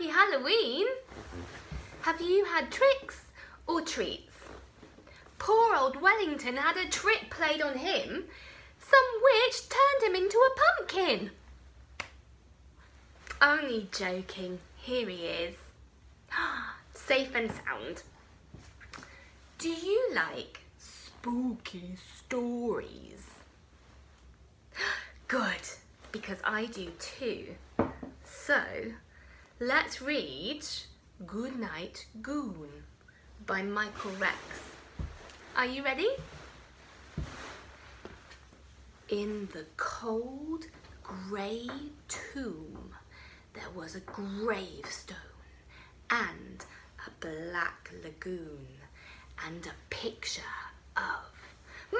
Happy Halloween! Have you had tricks or treats? Poor old Wellington had a trick played on him. Some witch turned him into a pumpkin. Only joking. Here he is. Safe and sound. Do you like spooky stories? Good, because I do too. So, let's read Goodnight Goon by Michael Rex. Are you ready? In the cold, grey tomb, there was a gravestone and a black lagoon and a picture of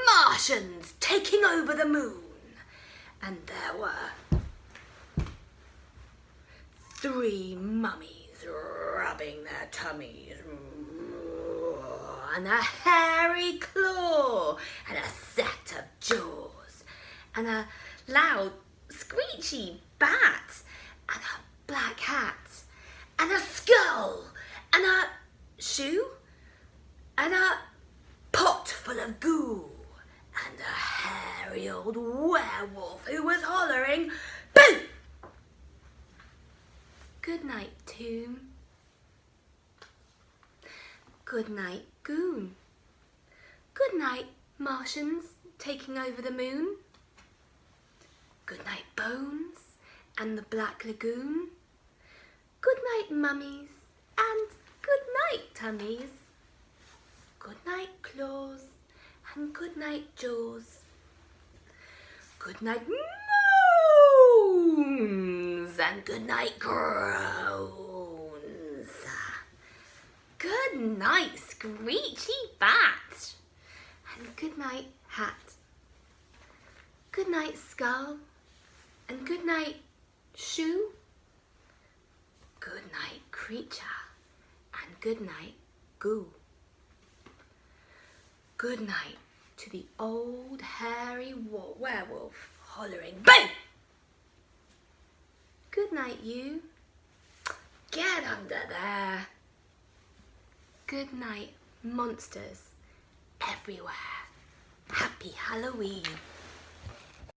Martians taking over the moon. And there were 3 mummies rubbing their tummies, and a hairy claw, and a set of jaws, and a loud screechy bat, and a black hat, and a skull, and a shoe, and a pot full of goo, and a hairy old werewolf who was hollering, "Boo!" Good night, tomb. Good night, goon. Good night, Martians taking over the moon. Good night, bones and the black lagoon. Good night, mummies, and good night, tummies. Good night, claws, and good night, jaws. Good night, moons, and good night, groans. Good night, screechy bat, and good night, hat. Good night, skull, and good night, shoe. Good night, creature, and good night, goo. Good night to the old hairy werewolf hollering, "Boo!" Good night, you. Get under there. Good night, monsters everywhere. Happy Halloween.